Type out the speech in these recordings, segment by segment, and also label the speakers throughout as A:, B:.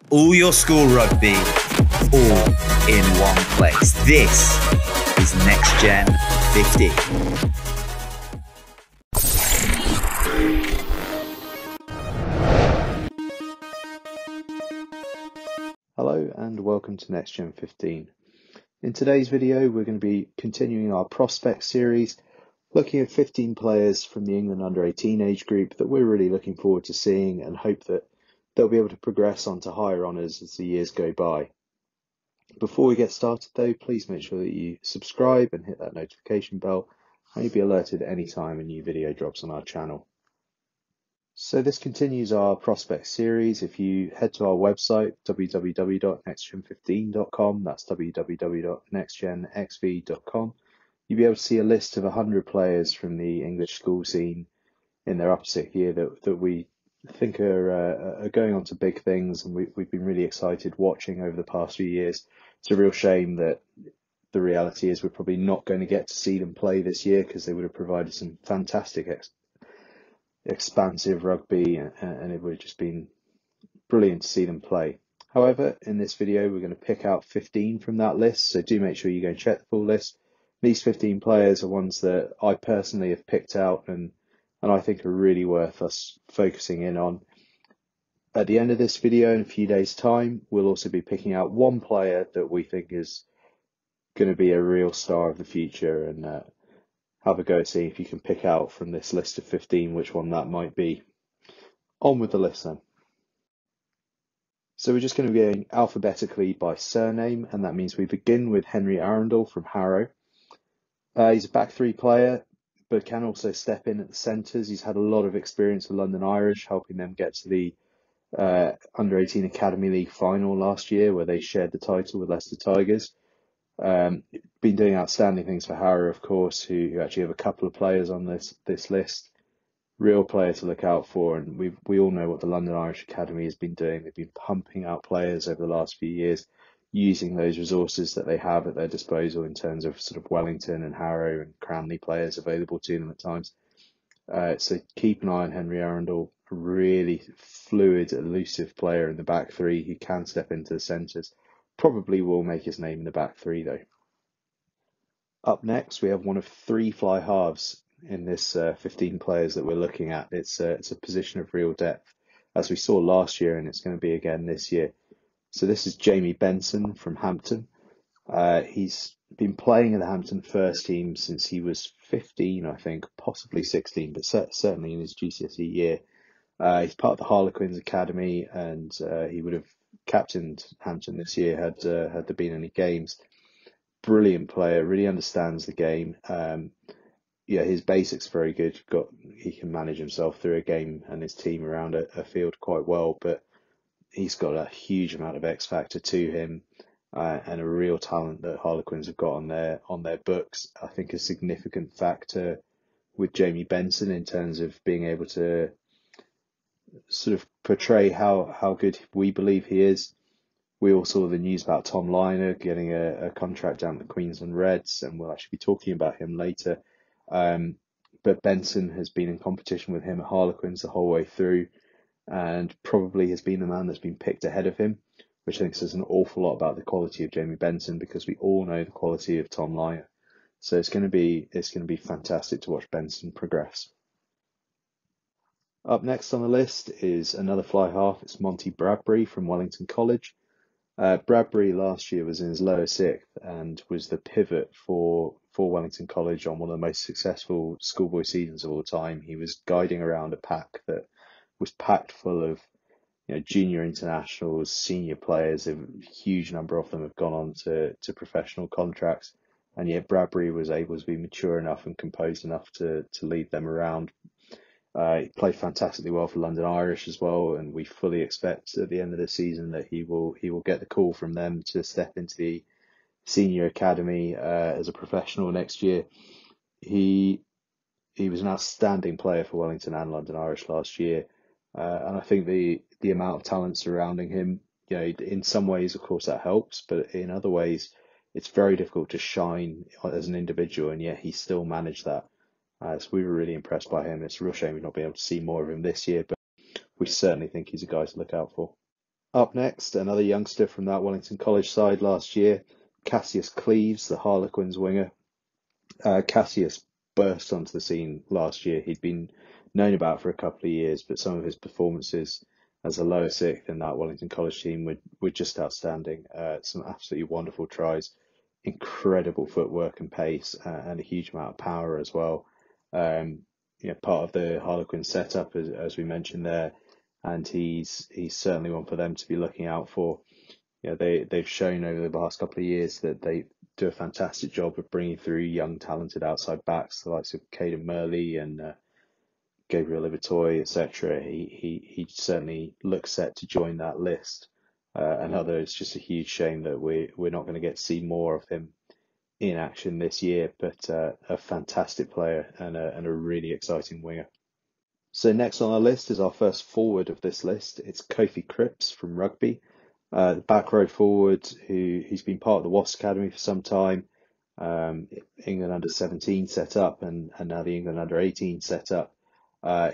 A: All your school rugby, all in one place. This is Next Gen 15.
B: Hello and welcome to Next Gen 15. In today's video, we're going to be continuing our prospect series, looking at 15 players from the England under-18 age group that we're really looking forward to seeing and hope that they'll be able to progress on to higher honours as the years go by. Before we get started though, please make sure that you subscribe and hit that notification bell and you'll be alerted any time a new video drops on our channel. So this continues our prospect series. If you head to our website, www.nextgen15.com, that's www.nextgenxv.com, you'll be able to see a list of 100 players from the English school scene in their upper sixth year that we think are going on to big things, and we've been really excited watching over the past few years. It's a real shame that the reality is we're probably not going to get to see them play this year, because they would have provided some fantastic expansive rugby, and it would have just been brilliant to see them play. However, in this video we're going to pick out 15 from that list, so do make sure you go and check the full list. These 15 players are ones that I personally have picked out and I think are really worth us focusing in on. At the end of this video, in a few days' time, we'll also be picking out one player that we think is going to be a real star of the future, and have a go at seeing if you can pick out from this list of 15 which one that might be. On with the list then. So we're just going to be going alphabetically by surname, and that means we begin with Henry Arundel from Harrow. He's a back three player, but can also step in at the centres. He's had a lot of experience with London Irish, helping them get to the Under-18 Academy League final last year, where they shared the title with Leicester Tigers. Been doing outstanding things for Harrow, of course, who actually have a couple of players on this list. Real player to look out for, and we all know what the London Irish Academy has been doing. They've been pumping out players over the last few years, using those resources that they have at their disposal in terms of sort of Wellington and Harrow and Cranley players available to them at times. So keep an eye on Henry Arundel, a really fluid, elusive player in the back three who can step into the centres. Probably will make his name in the back three though. Up next, we have one of three fly halves in this 15 players that we're looking at. It's a position of real depth, as we saw last year, and it's going to be again this year. So this is Jamie Benson from Hampton. He's been playing in the Hampton first team since he was 15, I think, possibly 16, but certainly in his GCSE year. He's part of the Harlequins Academy, and he would have captained Hampton this year had there been any games. Brilliant player, really understands the game. Yeah, his basics are very good. He can manage himself through a game and his team around a field quite well, but he's got a huge amount of X factor to him, and a real talent that Harlequins have got on their books. I think a significant factor with Jamie Benson in terms of being able to sort of portray how good we believe he is. We all saw the news about Tom LYNAGH getting a contract down at the Queensland Reds, and we'll actually be talking about him later. But Benson has been in competition with him at Harlequins the whole way through, and probably has been the man that's been picked ahead of him, which I think says an awful lot about the quality of Jamie Benson, because we all know the quality of Tom LYNAGH. So it's going to be fantastic to watch Benson progress. Up next on the list is another fly half. It's Monty Bradbury from Wellington College. Bradbury last year was in his lower sixth and was the pivot for Wellington College on one of the most successful schoolboy seasons of all time. He was guiding around a pack that was packed full of junior internationals, senior players. A huge number of them have gone on to professional contracts, and yet Bradbury was able to be mature enough and composed enough to lead them around. He played fantastically well for London Irish as well, and we fully expect at the end of the season that he will get the call from them to step into the senior academy as a professional next year. He was an outstanding player for Wellington and London Irish last year, and I think the amount of talent surrounding him, in some ways, of course, that helps, but in other ways, it's very difficult to shine as an individual, and yet he still managed that. So we were really impressed by him. It's a real shame we've not been able to see more of him this year, but we certainly think he's a guy to look out for. Up next, another youngster from that Wellington College side last year, CASSIUS CLEAVES, the Harlequins winger. CASSIUS burst onto the scene last year. He'd been known about for a couple of years, but some of his performances as a lower sixth in that Wellington College team were just outstanding. Some absolutely wonderful tries, incredible footwork and pace, and a huge amount of power as well. Part of the Harlequin setup, as we mentioned there, and he's certainly one for them to be looking out for. They've shown over the last couple of years that they do a fantastic job of bringing through young, talented outside backs, the likes of Kaden and Gabriel Livatoy, etc. He certainly looks set to join that list. And although it's just a huge shame that we're not going to get to see more of him in action this year, but a fantastic player and a really exciting winger. So next on our list is our first forward of this list. It's KOFI CRIPPS from Rugby. The back row forward who's been part of the Wasps Academy for some time, England under 17 set up and now the England under 18 set up.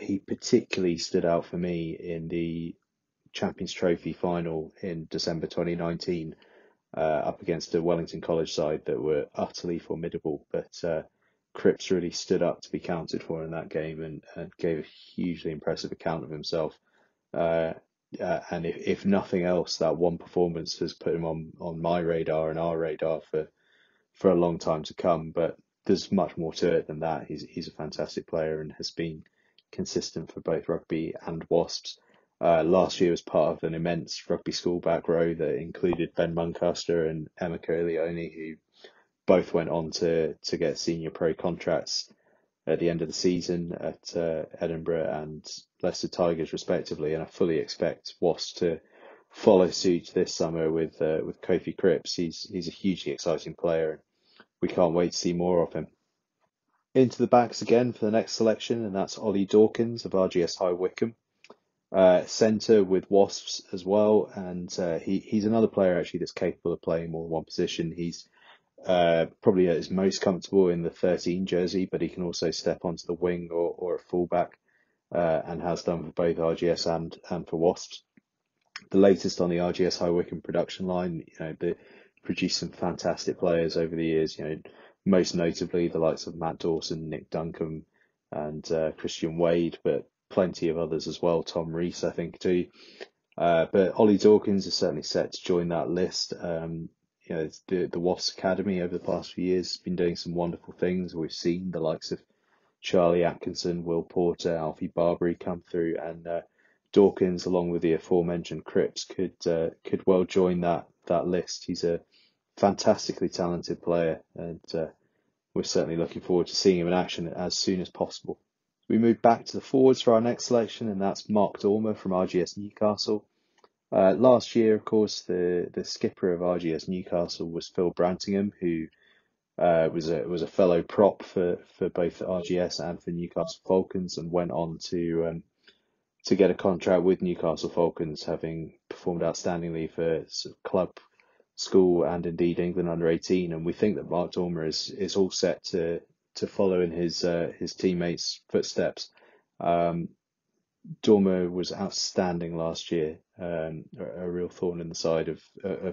B: He particularly stood out for me in the Champions Trophy final in December 2019 up against a Wellington College side that were utterly formidable, but Cripps really stood up to be counted for in that game and gave a hugely impressive account of himself. And if nothing else, that one performance has put him on my radar and our radar for a long time to come. But there's much more to it than that. He's a fantastic player and has been consistent for both Rugby and Wasps. Last year was part of an immense rugby school back row that included Ben Muncaster and Emma Leone, who both went on to get senior pro contracts at the end of the season at Edinburgh and Leicester Tigers respectively, and I fully expect Wasps to follow suit this summer with KOFI CRIPPS. He's a hugely exciting player. We can't wait to see more of him. Into the backs again for the next selection, and that's OLLIE Dawkins of RGS High Wycombe. Centre with Wasps as well, and he's another player actually that's capable of playing more than one position. He's probably at his most comfortable in the 13 jersey, but he can also step onto the wing or a fullback, and has done for both RGS and for Wasps. The latest on the RGS High Wycombe production line, they produced some fantastic players over the years. Most notably the likes of Matt Dawson, Nick Duncombe, and Christian Wade, but plenty of others as well. Tom Rees, I think too. But OLLIE Dawkins is certainly set to join that list. The Wasps Academy over the past few years has been doing some wonderful things. We've seen the likes of Charlie Atkinson, Will Porter, Alfie Barbary come through, and Dawkins, along with the aforementioned Cripps, could well join that list. He's a fantastically talented player, and we're certainly looking forward to seeing him in action as soon as possible. We move back to the forwards for our next selection, and that's Mark Dormer from RGS Newcastle. Last year, of course, the skipper of RGS Newcastle was Phil Brantingham, who was a fellow prop for both RGS and for Newcastle Falcons, and went on to get a contract with Newcastle Falcons, having performed outstandingly for sort of club, school, and indeed England under 18. And we think that Mark Dormer is all set to follow in his teammates' footsteps. Dormer was outstanding last year, a real thorn in the side of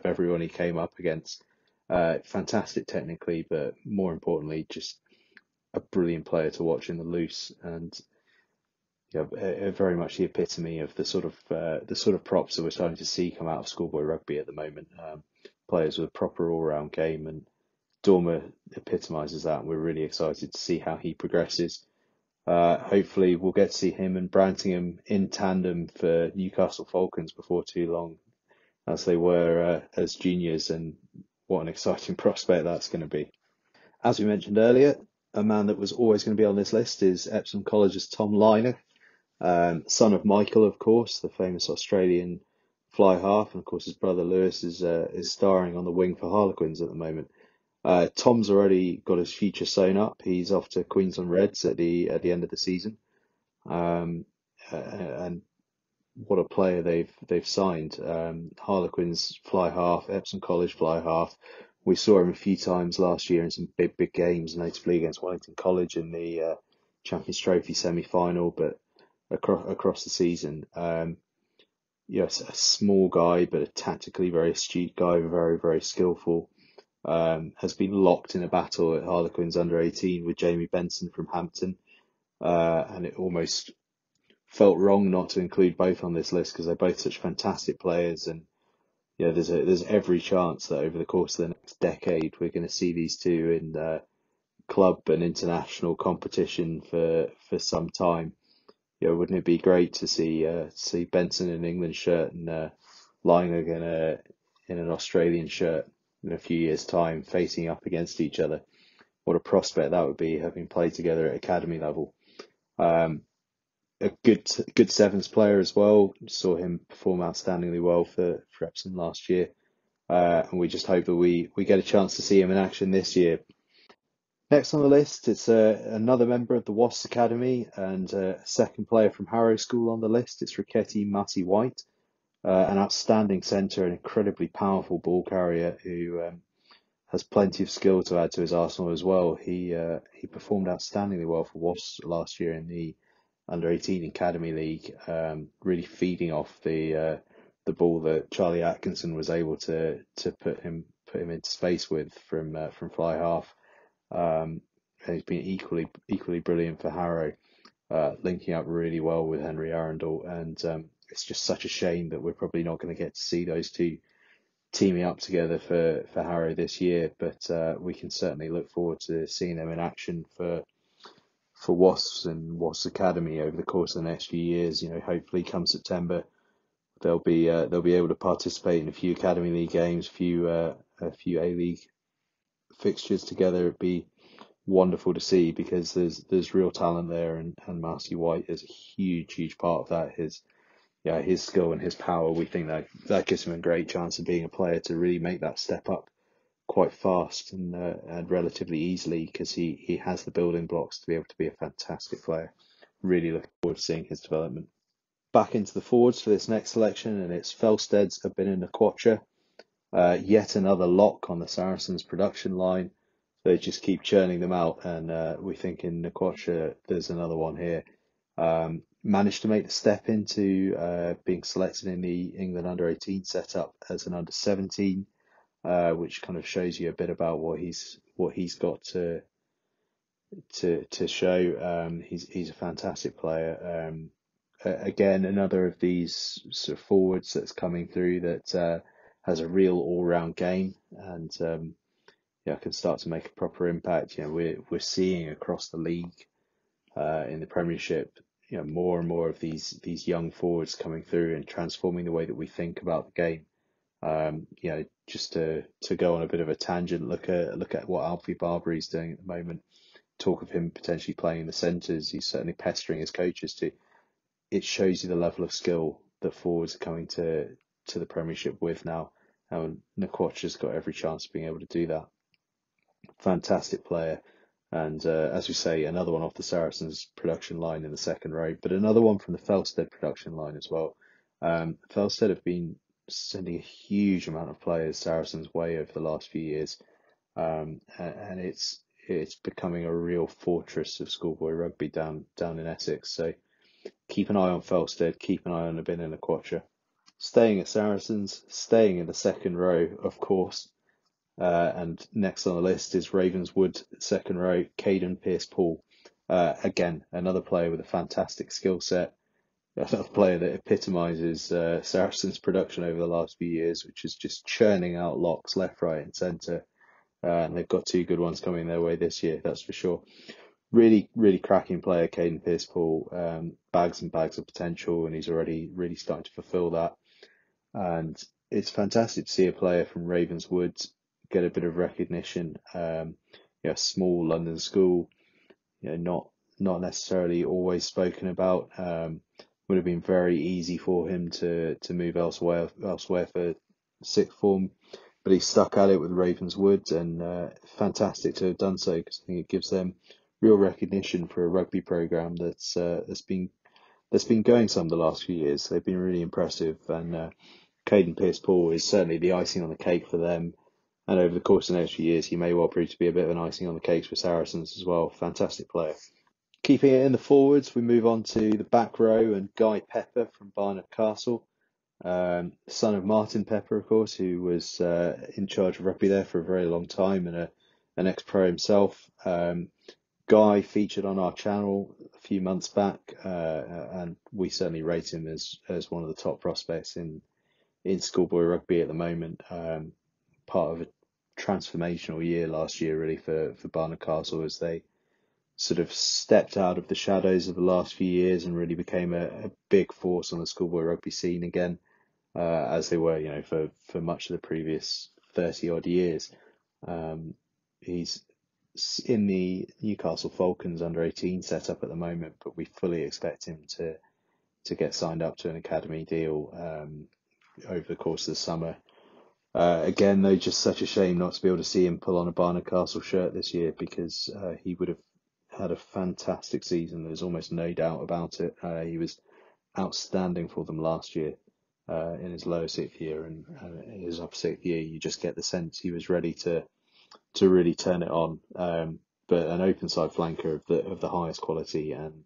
B: everyone he came up against. Fantastic technically, but more importantly, just a brilliant player to watch in the loose, and very much the epitome of the sort of props that we're starting to see come out of schoolboy rugby at the moment. Players with a proper all-round game, and Dormer epitomises that, and we're really excited to see how he progresses. Hopefully we'll get to see him and Brantingham in tandem for Newcastle Falcons before too long, as they were as juniors, and what an exciting prospect that's going to be. As we mentioned earlier, a man that was always going to be on this list is Epsom College's Tom LYNAGH, son of Michael, of course, the famous Australian fly half, and of course his brother Lewis is starring on the wing for Harlequins at the moment. Tom's already got his future sewn up. He's off to Queensland Reds at the end of the season, and what a player they've signed. Harlequins fly half, Epsom College fly half. We saw him a few times last year in some big games, notably against Wellington College in the Champions Trophy semi-final, but across the season. a small guy, but a tactically very astute guy, very, very skillful. Has been locked in a battle at Harlequins under 18 with Jamie Benson from Hampton. And it almost felt wrong not to include both on this list because they're both such fantastic players. And there's every chance that over the course of the next decade, we're going to see these two in club and international competition for some time. Wouldn't it be great to see Benson in an England shirt and LYNAGH in an Australian shirt in a few years' time, facing up against each other? What a prospect that would be, having played together at academy level. A good sevens player as well. Saw him perform outstandingly well for Epsom last year, and we just hope that we get a chance to see him in action this year. Next on the list, it's another member of the Wasps Academy and a second player from Harrow School on the list. It's REIKETI White, an outstanding centre, an incredibly powerful ball carrier who has plenty of skill to add to his arsenal as well. He performed outstandingly well for Wasps last year in the under 18 Academy League, really feeding off the ball that Charlie Atkinson was able to put him into space with from fly half. And he's been equally brilliant for Harrow, linking up really well with Henry Arundel. And it's just such a shame that we're probably not going to get to see those two teaming up together for Harrow this year. But we can certainly look forward to seeing them in action for Wasps and Wasps Academy over the course of the next few years. Hopefully come September, they'll be able to participate in a few Academy League games, a few A-League fixtures together. It'd be wonderful to see because there's real talent there, and Marcy White is a huge part of that. His skill and his power, we think that gives him a great chance of being a player to really make that step up quite fast and relatively easily, because he has the building blocks to be able to be a fantastic player. Really looking forward to seeing his development. Back into the forwards for this next selection, and it's Felstead's OBINNA. Yet another lock on the Saracens production line. They just keep churning them out, and we think in NKWOCHA there's another one here. Managed to make the step into being selected in the England under 18 setup as an under 17, which kind of shows you a bit about what he's got to show. He's a fantastic player. Again, another of these sort of forwards that's coming through that has a real all-round game, and can start to make a proper impact. We're seeing across the league in the Premiership, more and more of these young forwards coming through and transforming the way that we think about the game. Just to go on a bit of a tangent, look at what Alfie BRADBURY is doing at the moment. Talk of him potentially playing in the centres. He's certainly pestering his coaches to. It shows you the level of skill that forwards are coming to the Premiership with now. And NKWOCHA's got every chance of being able to do that. Fantastic player. And as we say, another one off the Saracens production line in the second row, but another one from the Felstead production line as well. Felstead have been sending a huge amount of players Saracens' way over the last few years. And it's becoming a real fortress of schoolboy rugby down in Essex. So keep an eye on Felstead, keep an eye on OBINNA and NKWOCHA. Staying at Saracens, staying in the second row, of course. And next on the list is Ravenswood, second row, KADEN PEARCE-PAUL. Again, another player with a fantastic skill set. Another player that epitomises Saracens' production over the last few years, which is just churning out locks left, right and centre. And they've got two good ones coming their way this year, that's for sure. Really cracking player, KADEN PEARCE-PAUL. Bags and bags of potential, and he's already really starting to fulfil that. And it's fantastic to see a player from Ravenswood get a bit of recognition. Small London school, not necessarily always spoken about. Would have been very easy for him to move elsewhere for sixth form, but he stuck at it with Ravenswood, and fantastic to have done so, because I think it gives them real recognition for a rugby program that's been going some the last few years. They've been really impressive, and KADEN PEARCE-PAUL is certainly the icing on the cake for them. And over the course of the next few years, he may well prove to be a bit of an icing on the cake for Saracens as well. Fantastic player. Keeping it in the forwards, we move on to the back row, and Guy Pepper from Barnard Castle. Son of Martin Pepper, of course, who was in charge of rugby there for a very long time and an ex-pro himself. Guy featured on our channel a few months back, and we certainly rate him as one of the top prospects in schoolboy rugby at the moment. Part of a transformational year last year, really, for Barnard Castle, as they sort of stepped out of the shadows of the last few years and really became a big force on the schoolboy rugby scene again, as they were, you know, for much of the previous 30 odd years. He's in the Newcastle Falcons under 18 setup at the moment, but we fully expect him to get signed up to an academy deal over the course of the summer. Again, though, just such a shame not to be able to see him pull on a Barnard Castle shirt this year, because he would have had a fantastic season. There's almost no doubt about it. He was outstanding for them last year in his lower sixth year, and in his upper sixth year, you just get the sense he was ready to really turn it on. But an open side flanker of the highest quality, and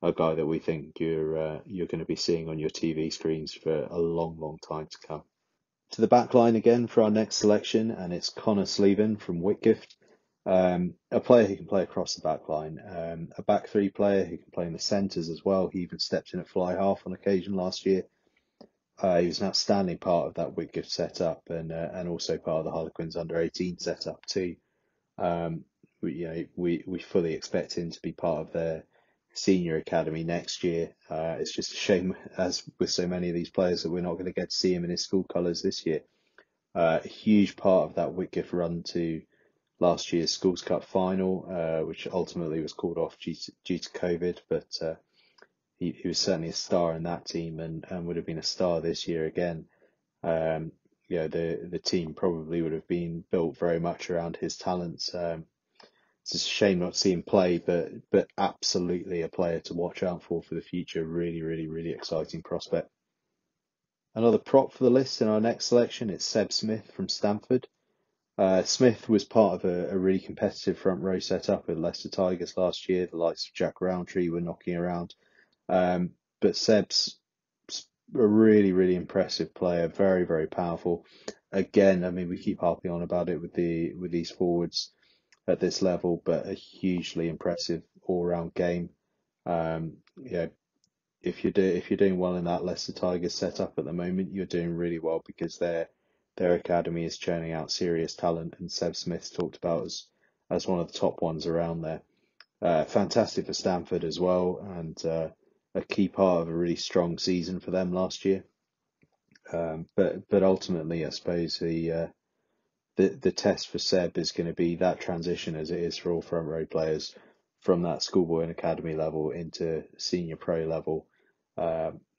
B: a guy that we think you're going to be seeing on your TV screens for a long time to come. To the back line again for our next selection, and it's Connor SLEVIN from Whitgift. A player who can play across the back line, a back three player who can play in the centres as well. He even stepped in at fly half on occasion last year. He was an outstanding part of that Whitgift setup, and also part of the Harlequins under 18 setup too. We fully expect him to be part of their senior academy next year. It's just a shame, as with so many of these players, that we're not going to get to see him in his school colours this year. A huge part of that Whitgift run to last year's Schools Cup final, which ultimately was called off due to COVID, but he was certainly a star in that team, and would have been a star this year again. The team probably would have been built very much around his talents. It's a shame not to see him play, but absolutely a player to watch out for the future. Really exciting prospect. Another prop for the list in our next selection, it's Seb Smith from Stamford. Smith was part of a really competitive front row setup with Leicester Tigers last year. The likes of Jack Roundtree were knocking around. But Seb's a really impressive player, very powerful. Again, I mean, we keep harping on about it with these forwards at this level, but a hugely impressive all-round game. If you're doing well in that Leicester Tigers setup at the moment, you're doing really well, because their academy is churning out serious talent, and Seb Smith's talked about as one of the top ones around there. Fantastic for Stamford as well, and a key part of a really strong season for them last year. But ultimately, I suppose the test for Seb is going to be that transition, as it is for all front row players, from that schoolboy and academy level into senior pro level.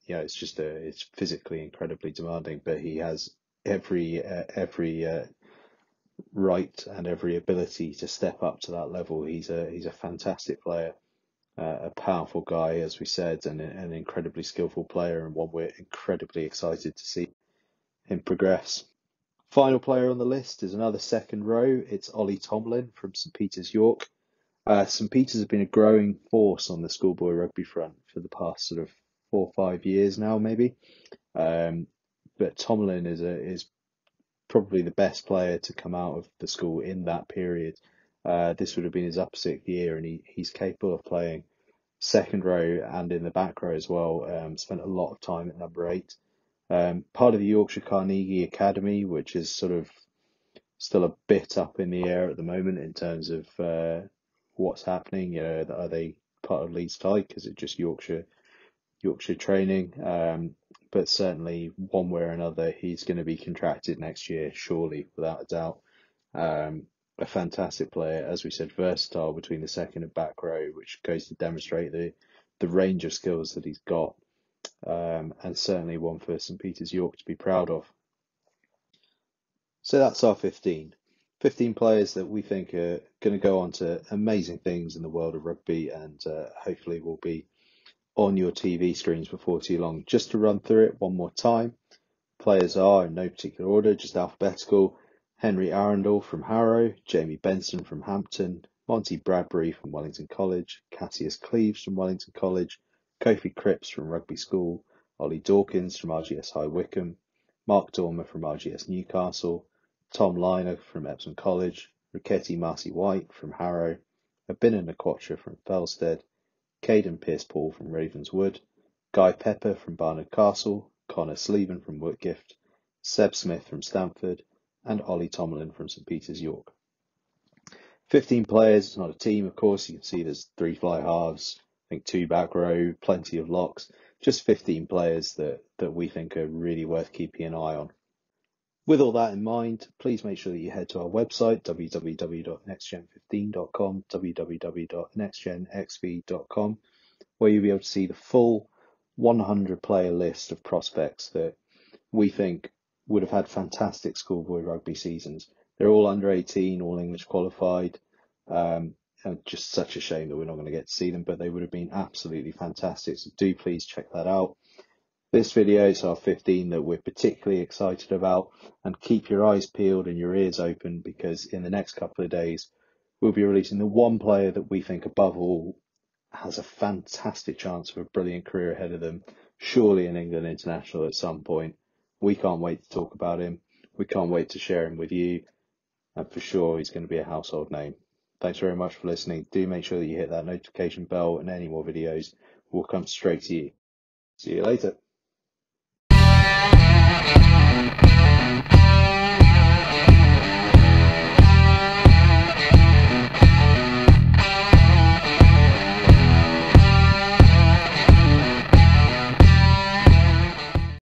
B: It's physically incredibly demanding, but he has every right and every ability to step up to that level. He's a fantastic player, a powerful guy, as we said, and an incredibly skillful player, and one we're incredibly excited to see him progress. Final player on the list is another second row. It's OLLIE TOMALIN from St Peter's, York. St Peter's has been a growing force on the schoolboy rugby front for the past sort of 4 or 5 years now, maybe. But Tomlin is probably the best player to come out of the school in that period. This would have been his upper sixth year, and he's capable of playing second row and in the back row as well. Spent a lot of time at number 8. Part of the Yorkshire Carnegie Academy, which is sort of still a bit up in the air at the moment in terms of what's happening. Are they part of Leeds Tyke? Is it just Yorkshire training? But certainly, one way or another, he's going to be contracted next year, surely, without a doubt. A fantastic player, as we said, versatile between the second and back row, which goes to demonstrate the range of skills that he's got. And certainly one for St Peter's York to be proud of. So that's our 15 players that we think are going to go on to amazing things in the world of rugby, and hopefully will be on your TV screens before too long. Just to run through it one more time, players are, in no particular order, just alphabetical: Henry Arundel from Harrow, Jamie Benson from Hampton, Monty Bradbury from Wellington College, CASSIUS CLEAVES from Wellington College, KOFI CRIPPS from Rugby School, Ollie Dawkins from RGS High Wycombe, Mark Dormer from RGS Newcastle, Tom LYNAGH from Epsom College, REIKETI Marcy White from Harrow, OBINNA NKWOCHA from Felsted, KADEN PEARCE-PAUL from Ravenswood, Guy Pepper from Barnard Castle, Connor SLEVIN from Whitgift, Seb Smith from Stamford, and OLLIE TOMALIN from St Peters York. 15 players, it's not a team, of course. You can see there's 3 fly halves, I think 2 back row, plenty of locks. Just 15 players that we think are really worth keeping an eye on. With all that in mind, please make sure that you head to our website, www.nextgen15.com, www.nextgenxv.com, where you'll be able to see the full 100 player list of prospects that we think would have had fantastic schoolboy rugby seasons. They're all under 18, all English qualified. And just such a shame that we're not going to get to see them, but they would have been absolutely fantastic. So do please check that out. This video is our 15 that we're particularly excited about, and keep your eyes peeled and your ears open, because in the next couple of days we'll be releasing the one player that we think above all has a fantastic chance of a brilliant career ahead of them, surely an England international at some point. We can't wait to talk about him. We can't wait to share him with you, and for sure he's going to be a household name. Thanks very much for listening. Do make sure that you hit that notification bell, and any more videos will come straight to you. See you later.